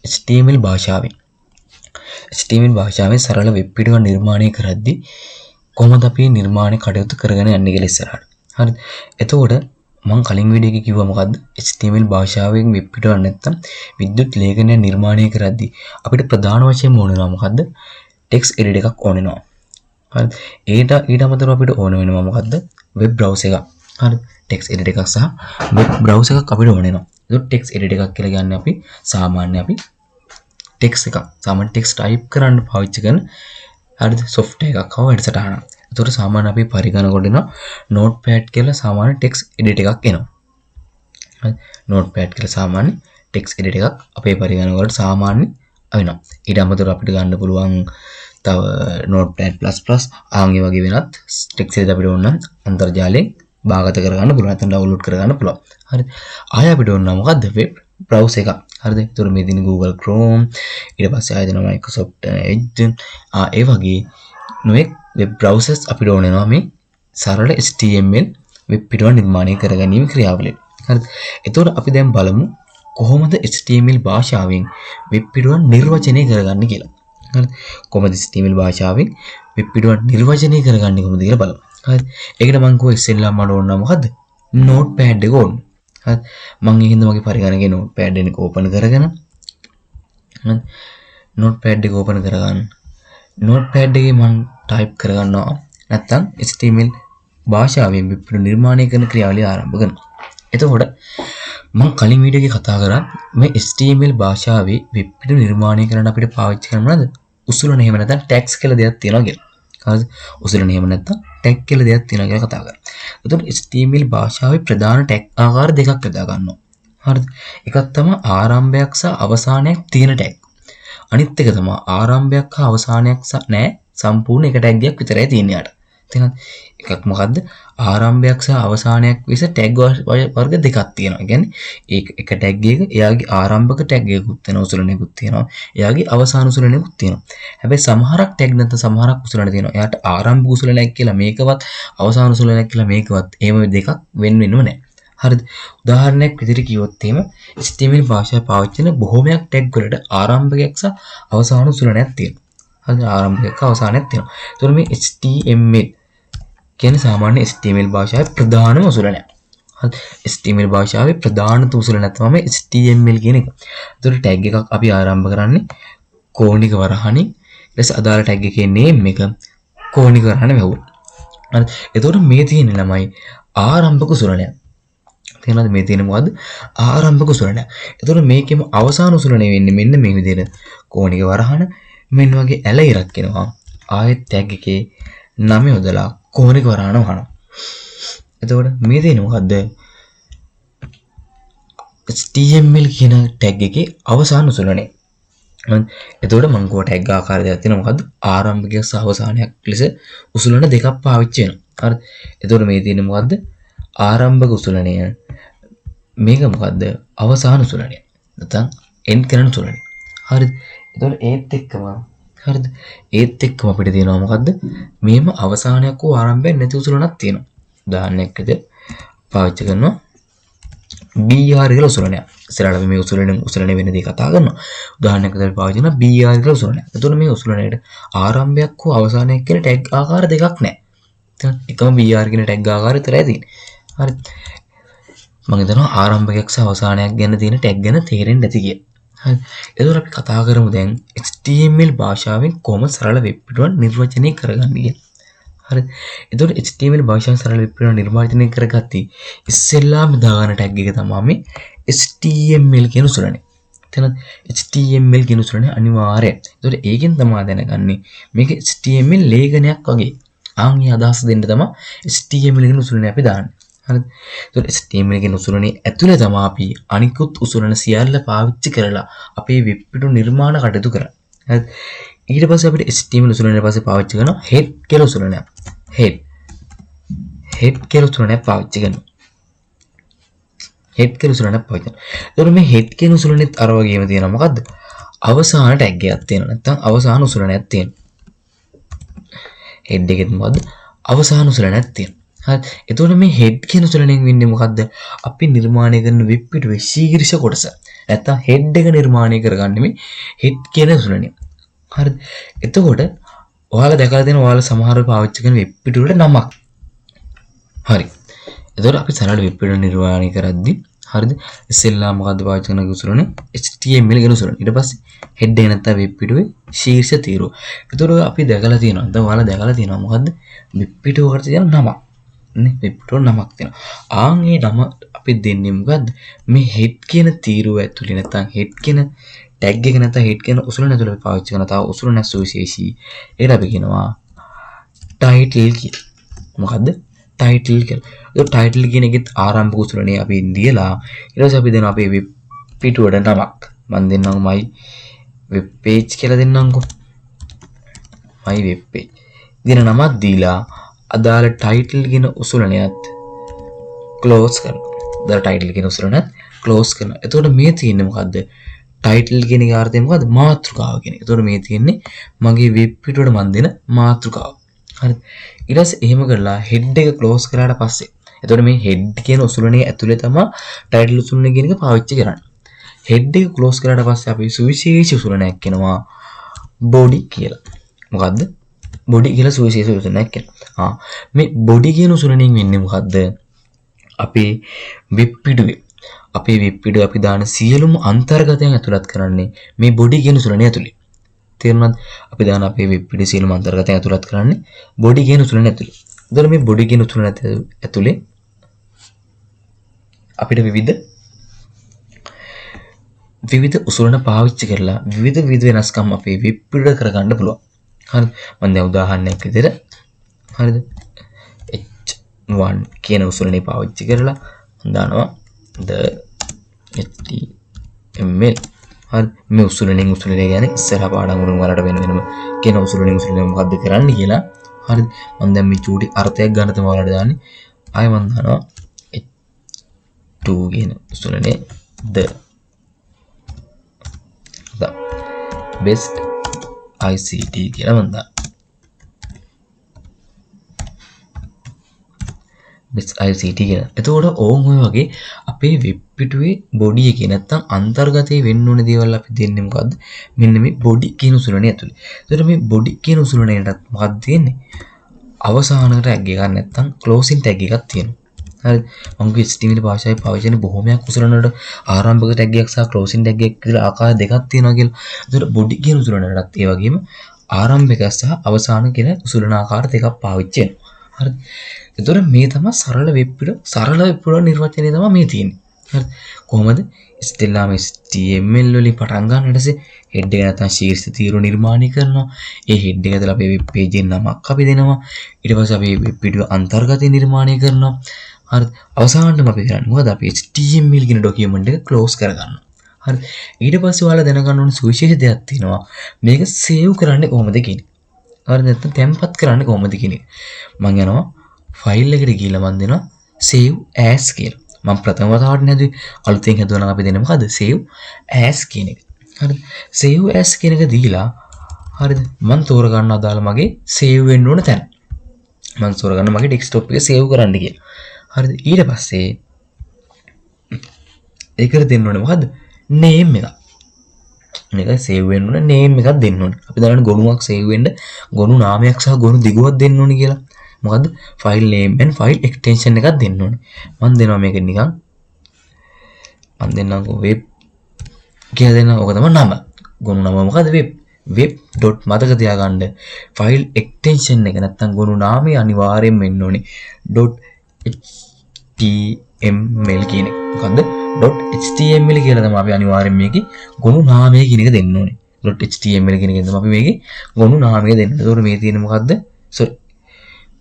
HTML භාෂාවෙන්. HTML භාෂාවෙන් සරල වෙබ් පිටුවක් නිර්මාණය කරද්දී කොහොමද අපි නිර්මාණ කටයුතු කරගෙන යන්නේ කියලා ඉස්සරහට. හරිද? එතකොට මම කලින් වීඩියෝ එකේ කිව්වා මොකද්ද? HTML භාෂාවෙන් වෙබ් පිටුවක් නැත්තම් විද්‍යුත් ලේඛනය නිර්මාණය කරද්දී අපිට ප්‍රධාන වශයෙන් ඕන වෙනවා මොකද්ද? ටෙක්ස්ට් එඩිටර් එකක් ඕන වෙනවා. හරිද? ඊට අමතරව අපිට ඕන වෙනවා මොකද්ද? වෙබ් බ්‍රවුසර් එකක්. හරිද? ටෙක්ස්ට් එඩිටර් එකක් සහ වෙබ් බ්‍රවුසර් එකක් අපිට ඕන වෙනවා. ඒක ටෙක්ස්ට් එඩිටර් එකක් කියලා කියන්නේ අපි සාමාන්‍ය ටෙක්ස්ට් එකක් සාමාන්‍ය ටෙක්ස්ට් ටයිප් කරන්න පාවිච්චි කරන හරිද software එකක් හව වැඩසටහනක්. ඒතකොට සාමාන්‍ය අපි පරිගණක කොට දෙනවා notepad කියලා සාමාන්‍ය ටෙක්ස්ට් එඩිටර් එකක් එනවා. හරි notepad කියලා සාමාන්‍ය ටෙක්ස්ට් එඩිටර් එකක් අපේ පරිගණක වලට සාමාන්‍ය වෙනවා. ඊට අමතරව අපිට ගන්න පුළුවන් තව notepad++ ආන්ගේ වගේ වෙනත් ටෙක්ස්ට් එඩිටර් අපිට ඕන නම් අන්තර්ජාලයෙන් භාගත කරගන්න පුළුවන්. නැත්නම් ඩවුන්ලෝඩ් කරගන්න පුළුවන්. හරිද? ආය අපිට ඕන මොකද්ද? වෙබ් browser එකක්. හරිද? ඒතර මේ දින Google Chrome ඊට පස්සේ ආය දෙනවා Microsoft Edge ඒ වගේ නොයෙක් වෙබ් browsers අපිට ඕන වෙනවා මේ සරල HTML වෙබ් පිටුවක් නිර්මාණය කරගැනීම ක්‍රියාවලිය. හරිද? ඒතකොට අපි දැන් බලමු කොහොමද HTML භාෂාවෙන් වෙබ් පිටුවක් නිර්වචනය කරගන්නේ කියලා. හරිද? කොහොමද HTML භාෂාවෙන් වෙබ් පිටුවක් නිර්වචනය කරගන්නේ කොහොමද කියලා බලමු. හරිද? ඒකට මම කිව්වා ඉස්සෙල්ලාම මට ඕන මොකද්ද? notepad එක ඕන. හරිද? මම ඒකින්ද මගේ පරිගණකේ notepad එක ඕපන් කරගෙන හරිද? notepad එක ඕපන් කරගන්න. notepad එකේ මම ටයිප් කරගන්නවා. නැත්තම් HTML භාෂාවෙන් වෙබ් පිටු නිර්මාණය කරන ක්‍රියාවලිය ආරම්භ කරනවා. එතකොට මම කලින් වීඩියෝ එකේ කතා කරා මේ HTML භාෂාවේ වෙබ් පිටු නිර්මාණය කරන්න අපිට පාවිච්චි කරන මොනවද? උසුලන එහෙම නැත්නම් ටැග්ස් කියලා දෙයක් තියෙනවා කියලා. හරිද? උසුලන එහෙම නැත්නම් ටැග් කියලා දෙයක් තියෙනවා කියලා කතා කරා. එතකොට HTML භාෂාවේ ප්‍රධාන ටැග් ආකාර දෙකක් යොදා ගන්නවා. හරිද? එකක් තමයි ආරම්භයක් සහ අවසානයක් තියෙන ටැග්. අනිත් එක තමයි ආරම්භයක් හා අවසානයක් නැහැ සම්පූර්ණ එක ටැග් එකක් විතරයි තියෙන්නේ යාට. තේරෙනවද? එකක් මොකද්ද? ආරම්භයක් සහ අවසානයක් විස ටැග් වර්ග දෙකක් තියෙනවා. කියන්නේ එක ටැග් එක එයාගේ ආරම්භක ටැග් එකකුත් වෙනවා උසුලණයකුත් තියෙනවා. එයාගේ අවසාන උසුලණයකුත් තියෙනවා. හැබැයි සමහරක් ටැග් නැත්නම් සමහරක් උසුලණ තියෙනවා. එයාට ආරම්භ උසුලණයක් කියලා මේකවත් අවසාන උසුලණයක් කියලා මේකවත් එහෙම දෙකක් වෙන් වෙන්නව නැහැ. හරිද? උදාහරණයක් විදිහට කිව්වොත් එහෙම HTML භාෂාව පාවිච්චි කරන බොහෝමයක් ටැග් වලට ආරම්භකයක් සහ අවසාන උසුලණයක් තියෙනවා. හරිද? ආරම්භකයක් අවසානයක් තියෙනවා. ඒතකොට මේ HTML කියන්නේ සාමාන්‍ය HTML භාෂාවේ ප්‍රධානම උසුලනයක්. හරි HTML භාෂාවේ ප්‍රධාන උසුලනයක් තමයි HTML කියන එක. ඒතකොට ටැග් එකක් අපි ආරම්භ කරන්නේ කෝණික වරහණින්. ඊට අදාළ ටැග් එකේ name එක කෝණික වරහණ වැහුවා. හරි ඒතකොට මේ තියෙන ළමයි ආරම්භක උසුලනයක්. තේරෙනවද මේ තියෙන මොකද්ද? ආරම්භක උසුලනයක්. ඒතකොට මේකෙම අවසාන උසුලනය වෙන්නේ මෙන්න මේ විදිහට කෝණික වරහණ මෙන්න වගේ ඇල ඉරක් එනවා. ආයෙත් ටැග් එකේ නම යොදලා කෝණික වරහණ වහනවා. එතකොට මේ තියෙන්නේ මොකද්ද? HTML කියන ටැග් එකේ අවසාන උසුලනේ. එතකොට මම කෝ ටැග් ආකාර දෙකක් තියෙනවා. මොකද්ද? ආරම්භකයක් සහ අවසානයක් ලෙස උසුලන දෙකක් පාවිච්චි වෙනවා. හරි. එතකොට මේ තියෙන්නේ මොකද්ද? ආරම්භක උසුලනය. මේක මොකද්ද? අවසාන උසුලනය. නැත්නම් end කරන උසුලනය. හරිද? එතකොට ඒත් එක්කම හරිද? ඒත් එක්කම අපිට තියෙනවා මොකද්ද? මේම අවසානයක් හෝ ආරම්භයක් නැති උසුලනක් තියෙනවා. උදාහරණයක් විදිහට පාවිච්චි කරනවා BR කියලා උසුලනයක්. ඉස්සරහට අපි මේ උසුලන වෙන දේ කතා කරනවා. උදාහරණයක් විදිහට පාවිච්චි කරනවා BR කියලා උසුලනයක්. එතකොට මේ උසුලනයේට ආරම්භයක් හෝ අවසානයක් කියන ටැග් ආකාර දෙකක් නැහැ. එකම BR කියන ටැග් ආකාරය විතරයි තියෙන්නේ. හරි. මම හිතනවා ආරම්භයක් සහ අවසානයක් ගැන තියෙන ටැග් ගැන තේරෙන්නේ නැති කියලා. හරි. එතකොට අපි කතා කරමු දැන් HTML භාෂාවෙන් කොහොමද සරල වෙබ් පිටුවක් නිර්වචනය කරගන්නේ කියලා. හරි. එතකොට HTML භාෂාවෙන් සරල වෙබ් පිටුවක් නිර්වචනය කරගත්තී ඉස්සෙල්ලාම දාගන්න ටැග් එක තමයි මේ HTML කියන උසුලනේ. එතන HTML කියන උසුලනේ අනිවාර්යයි. එතකොට ඒකෙන් තමයි දැනගන්නේ මේක HTML ලේඛනයක් වගේ. ආන්ගේ අදහස දෙන්න තමයි HTML කියන උසුලනේ අපි දාන්නේ. හරිද? එතකොට HTML කියන උසුලනේ ඇතුලේ තමයි අපි අනිකුත් උසුලන සියල්ල පාවිච්චි කරලා අපේ වෙබ් පිටු නිර්මාණ කටයුතු කරන්නේ. හරිද? ඊට පස්සේ අපිට HTML උසුලනේ පස්සේ පාවිච්චි කරනවා head කියලා උසුලනයක්. head කියලා උසුලනයක් පාවිච්චි කරනවා. head කියලා උසුලනයක් පාවිච්චි කරනවා. එතකොට මේ head කියන උසුලනේත් අර වගේම තියෙනවා මොකද්ද? අවසාන ටැග් එකක් තියෙනවා. නැත්නම් අවසාන උසුලනයක් තියෙනවා. head එකෙත් මොකද්ද? අවසාන උසුලනයක් තියෙනවා. හරි. එතකොට මේ head කියන උසුලණයෙන් වෙන්නේ මොකද්ද? අපි නිර්මාණය කරන වෙබ් පිටුවේ ශීර්ෂ කොටස. නැත්තම් හෙඩ් එක නිර්මාණය කරගන්නේ මේ හෙඩ් කියන උසුලනේ. හරිද? එතකොට ඔයාලා දැකලා තියෙන ඔයාලා සමහරව පාවිච්චි කරන වෙබ් පිටු වලට නමක්. හරි. එතකොට අපි සරල වෙබ් පිටු නිර්මාණය කරද්දී හරිද? ඉස්සෙල්ලා මොකද්ද පාවිච්චි කරන උසුලනේ? HTML කියන උසුලන. ඊට පස්සේ හෙඩ් එක නැත්තම් වෙබ් පිටුවේ ශීර්ෂ තීරුව. එතකොට අපි දැකලා තියෙනවා. දැන් ඔයාලා දැකලා තියෙනවා මොකද්ද? වෙබ් පිටුවකට තියෙන නමක්. නේ වෙබ් පිටුවට නමක් තියෙනවා. ආන් ඒ නම අපි දෙන්නේ මොකද්ද? මේ හෙඩ් කියන තීරුව ඇතුලේ නැත්තම් හෙඩ් කියන ටැග් එක නැත්තම් හෙඩ් කියන උසුලන ඇතුලේ පාවිච්චි කරන තව උසුලන සුවිශේෂී. ඒකට අපි කියනවා ටයිටල් කියලා. මොකද්ද? ටයිටල් කියලා. ඒ ටයිටල් කියන එකෙත් ආරම්භක උසුලනේ අපි ඉන්දියලා ඊට පස්සේ අපි දෙනවා අපේ වෙබ් පිටුවට නමක්. මම දෙන්නම් my web page කියලා දෙන්නම්කෝ. my web page. දින නමක් දීලා අදාළ ටයිටල් කියන උසුලනයත් ක්ලෝස් කරනවා. අදාළ ටයිටල් කියන උසුලනයත් ක්ලෝස් කරනවා. එතකොට මේ තියෙන්නේ මොකද්ද? ටයිටල් කියන එකේ අර්ථය මොකද්ද? මාතෘකාව කියන එක. එතකොට මේ තියෙන්නේ මගේ වෙබ් පිටුවට මම දෙන මාතෘකාව. හරිද? ඊට පස්සේ එහෙම කරලා හෙඩ් එක ක්ලෝස් කරාට පස්සේ එතකොට මේ හෙඩ් කියන උසුලනේ ඇතුලේ තමයි ටයිටල් උසුලනේ කියන එක පාවිච්චි කරන්නේ. හෙඩ් එක ක්ලෝස් කරාට පස්සේ අපි සුවිශේෂී උසුලනයක් කියනවා බොඩි කියලා. මොකද්ද? බොඩි කියලා සුවිශේෂී උසුලනයක් කියනවා. මේ බොඩි කියන උසුලනෙන් වෙන්නේ මොකද්ද? අපේ වෙබ් පිටුවේ අපේ වෙබ් පිටුවේ අපි දාන සියලුම අන්තර්ගතයන් ඇතුළත් කරන්නේ මේ බොඩි කියන උසුලනේ ඇතුලේ. තේරුණාද? අපි දාන අපේ වෙබ් පිටුවේ සියලුම අන්තර්ගතයන් ඇතුළත් කරන්නේ බොඩි කියන උසුලනේ ඇතුලේ. එතකොට මේ බොඩි කියන උසුලනේ ඇතුලේ අපිට විවිධ උසුලන පාවිච්චි කරලා විවිධ වෙනස්කම් අපේ වෙබ් පිටුවට කරගන්න පුළුවන්. හරිද? මම දැන් උදාහරණයක් විදිහට හරිද? h1 කියන උසුලනේ පාවිච්චි කරලා දානවා the html. හරි මේ උසුලනේ කියන්නේ ඉස්සරහා පාඩම් වලින් වලට වෙනම කියන උසුලනේ මොකද්ද කරන්න කියලා. හරිද? මම දැන් මේ චූටි අර්ථයක් ගන්න තමයි ඔයාලට දාන්නේ. ආයෙ මම දානවා h2 කියන උසුලනේ the best ICT කියලා මම දානවා. best ICT කියලා. එතකොට ඕම් ඔය වගේ අපේ වෙබ් පිටුවේ බොඩි එකේ නැත්තම් අන්තර්ගතයේ වෙන්න ඕන දේවල් අපි දෙන්නේ මොකද්ද? මෙන්න මේ බොඩි කියන උසුලනේ ඇතුලේ. එතකොට මේ බොඩි කියන උසුලනේටත් මොකක්ද තියෙන්නේ? අවසානකට ටැග් එකක් නැත්තම් ක්ලෝසින් ටැග් එකක් තියෙනවා. හරිද? මම HTML භාෂාවේ පාවිච්චි කරන බොහොමයක් උසුලනවලට ආරම්භක ටැග් එකක් සහ ක්ලෝසින් ටැග් එකක් කියලා ආකාර දෙකක් තියෙනවා කියලා. එතකොට බොඩි කියන උසුලනටත් ඒ වගේම ආරම්භක සහ අවසාන කියන උසුලන ආකාර දෙකක් පාවිච්චි වෙනවා. හරිද? එතකොට මේ තමයි සරල වෙබ් පිටු නිර්වචනය තමයි මේ තියෙන්නේ. හරිද? කොහොමද? ඉස්තෙල්ලාම HTML වලින් පටන් ගන්න ඊට පස්සේ හෙඩ් එක නැත්නම් ශීර්ෂ තීරු නිර්මාණය කරනවා. ඒ හෙඩ් එක ඇතුළේ අපේ වෙබ් පේජ් එක නමක් අපි දෙනවා. ඊට පස්සේ අපි වෙබ් පිටුව අන්තර්ගතය නිර්මාණය කරනවා. හරිද? අවසානටම අපි කරන්නේ මොකද? අපි HTML කියන ડોකියුමන්ට් එක ක්ලෝස් කරගන්නවා. හරිද? ඊට පස්සේ ඔයාලා දැනගන්න ඕන සුවිශේෂ දෙයක් තියෙනවා. මේක සේව් කරන්නේ කොහොමද කියන්නේ. හරිද? නැත්නම් තැම්පත් කරන්නේ කොහොමද කියන්නේ. මම යනවා ෆයිල් එකට ගිහලා මම දෙනවා save as කියලා. මම ප්‍රථම වතාවට නේද අලුතෙන් හදුවා නම් අපි දෙන්නේ මොකද්ද? save as කියන එක. හරිද? save as කියන එක දීලා හරිද? මම තෝරගන්න අදාළ මගේ save වෙන්න ඕන තැන. මම තෝරගන්න මගේ desktop එකේ save කරන්න කියලා. හරිද? ඊට පස්සේ ඒකට දෙන්න ඕනේ මොකද්ද? name එක. මේක save වෙන්න ඕනේ name එකක් දෙන්න ඕනේ. අපි දන්නවනේ ගොනුවක් save වෙන්න ගොනු නාමයක් සහ ගොනු දිගුවක් දෙන්න ඕනේ කියලා. මොකද්ද? file name and file extension එකක් දෙන්න ඕනේ. මම දෙනවා මේක නිකන් මම දෙන්නම්කෝ web කියලා දෙනවා. ඕක තමයි නම. ගොනු නම මොකද්ද? web මතක තියාගන්න. file extension එක නැත්තම් ගොනු නාමය අනිවාර්යෙන් වෙන්න ඕනේ. .html කියන එක. මොකද්ද? .html කියලා තමයි අපි අනිවාර්යෙන් මේකේ ගොනු නාමය කියන එක දෙන්න ඕනේ. .html කියන එකෙන් තමයි අපි මේකේ ගොනු නාමය දෙන්න. ඒතකොට මේ තියෙන්නේ මොකද්ද? sorry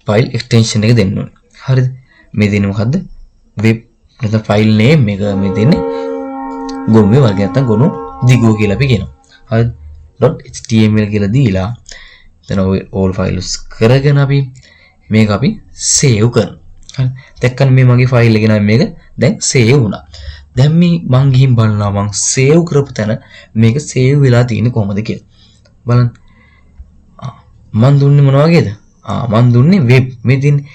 file extension එක දෙන්න ඕනේ. හරිද? මේ දෙන්නේ මොකද්ද? web නැත්නම් file name එක මේ දෙන්නේ ගොනුවේ වර්ගය නැත්නම් ගොනු දිගුව කියලා අපි කියනවා. හරිද? .html කියලා දීලා එතන all files කරගෙන අපි මේක අපි save කරනවා. හරි. දැක්කම මේ මගේ ෆයිල් එකේ නම් මේක දැන් save වුණා. දැන් මේ මං ගිහින් බලනවා මං save කරපු තැන මේක save වෙලා තියෙන්නේ කොහොමද කියලා. බලන්න. මං දුන්නේ මොන වගේද? මං දුන්නේ web. මේ තියෙන්නේ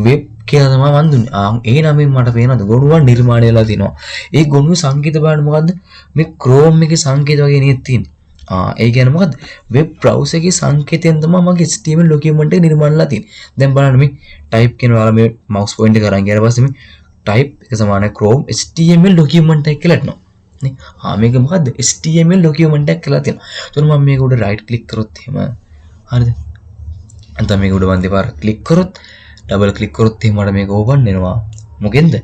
web කියලා තමයි මන් දුන්නේ. ඒ නමින් මට පේනද ගොනුවක් නිර්මාණය වෙලා තිනවා. ඒ ගොනුවේ සංකේත බලන්න මොකද්ද? මේ Chrome එකේ සංකේත වගේ නේද තියෙන්නේ. ඒ කියන්නේ මොකද්ද? වෙබ් බ්‍රවුසර් එකේ සංකේතයෙන් තමයි මගේ HTML ડોකියුමන්ට් එක නිර්මාණයලා තියෙන්නේ. දැන් බලන්න මේ type කියන ඔයාලා මේ mouse point එක අරන් ගියාට පස්සේ මේ type එක සමානයි Chrome HTML ડોකියුමන්ට් එකක් කියලා එනවා. නේ. මේක මොකද්ද? HTML ડોකියුමන්ට් එකක් කියලා තියෙනවා. එතකොට මම මේක උඩ right click කරොත් එහෙම හරිද? අන්ත මේක උඩ මන් දෙපාරක් click කරොත් double click කරොත් එහෙම මට මේක open වෙනවා. මොකෙන්ද?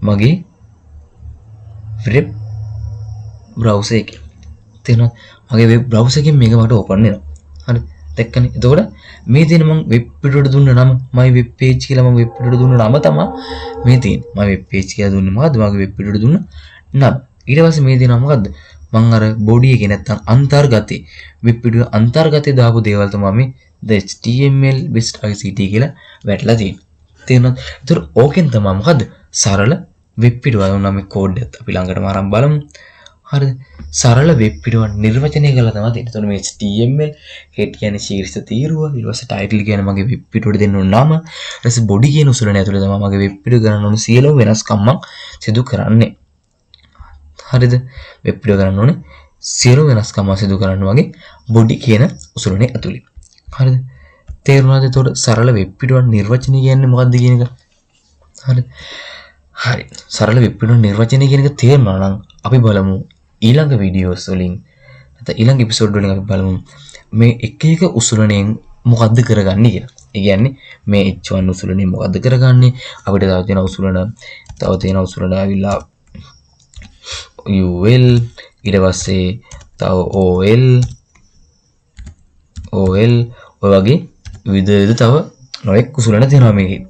මගේ web browser එකේ. තේරෙනවද? මගේ web browser එකෙන් මේක මට open වෙනවා. හරි. දැක්කනේ. එතකොට මේ තියෙන මම web පිටුවට දුන්න නම my web page කියලා මම web පිටුවට දුන්න නම තමයි මේ තියෙන්නේ. my web page කියලා දුන්නේ මොකද්ද? මගේ web පිටුවට දුන්න නම. ඊට පස්සේ මේ දෙනවා මොකද්ද? මම අර body එකේ නැත්තම් අන්තර්ගතේ web පිටුවේ අන්තර්ගතේ දාපු දේවල් තමයි මේ the HTML best ICT කියලා වැටලා තියෙන්නේ. තේරෙනවද? ඒතර ඕකෙන් තමයි මොකද්ද? සරල වෙබ් පිටුව වුණා මේ කෝඩ් එක අපි ළඟටම අරන් බලමු. හරිද? සරල වෙබ් පිටුව නිර්වචනය කළා තමයි තියෙන්නේ. එතකොට මේ HTML head කියන්නේ ශීර්ෂ තීරුව, ඊට පස්සේ title කියන්නේ මගේ වෙබ් පිටුවට දෙන්න ඕන නම, ඊට පස්සේ body කියන උසුලන ඇතුලේ තමයි මගේ වෙබ් පිටුව ගන්න ඕන සියලුම වෙනස්කම් මම සිදු කරන්නේ. හරිද? වෙබ් පිටුව ගන්න ඕනේ සියලුම වෙනස්කම් මම සිදු කරන්න වගේ body කියන උසුලනේ ඇතුලේ. හරිද? තේරුණාද? එතකොට සරල වෙබ් පිටුව නිර්වචනය කියන්නේ මොකක්ද කියන එක? හරිද? හරි. සරල වෙබ් පිටුව නිර්වචනය කියන එක තේරුණා නම් අපි බලමු ඊළඟ වීඩියෝස් වලින් නැත්නම් ඊළඟ එපිසෝඩ් වලින් අපි බලමු මේ එක එක උසුලණයෙන් මොකද්ද කරගන්නේ කියලා. ඒ කියන්නේ මේ H1 උසුලණය මොකද්ද කරගන්නේ? අපිට තව තියෙන උසුලණ ආවිලා UL ඊට පස්සේ තව OL ඔය වගේ විවිධ තව නොඑක් උසුලණ තියෙනවා මේකේ.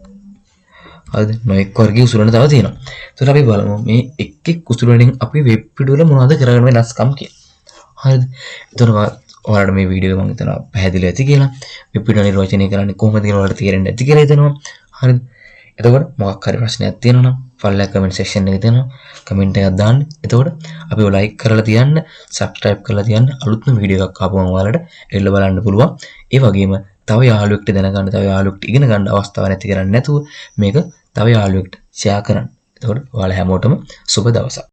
හරිද? නොඑක් වර්ගයේ උසුලණ තව තියෙනවා. එතකොට අපි බලමු මේ එක් එක් උසුලණෙන් අපි වෙබ් පිටුවල මොනවද කරගෙන වෙනස්කම් කියලා. හරිද? එතකොට ඔයාලට මේ වීඩියෝ එක මම හිතනවා පැහැදිලි ඇති කියලා. වෙබ් පිටුව නිර්වචනය කරන්නේ කොහොමද කියලා ඔයාලට තේරෙන්න ඇති කියලා හිතනවා. හරිද? එතකොට මොකක් හරි ප්‍රශ්නයක් තියෙනවා නම් පල්ලෙහා කමෙන්ට් සෙක්ෂන් එකේ තියෙනවා. කමෙන්ට් එකක් දාන්න. එතකොට අපිව ලයික් කරලා තියන්න, සබ්ස්ක්‍රයිබ් කරලා තියන්න. අලුත්ම වීඩියෝ එකක් ආපුවම ඔයාලට එල්ල බලන්න පුළුවන්. ඒ වගේම තව යාළුවෙක්ට දැනගන්න, තව යාළුවෙක්ට ඉගෙන ගන්න අවස්ථාවක් නැති කරන්නේ නැතුව මේක තව යාළුවෙක්ට ෂෙයා කරන්න. එතකොට ඔයාලා හැමෝටම සුබ දවසක්.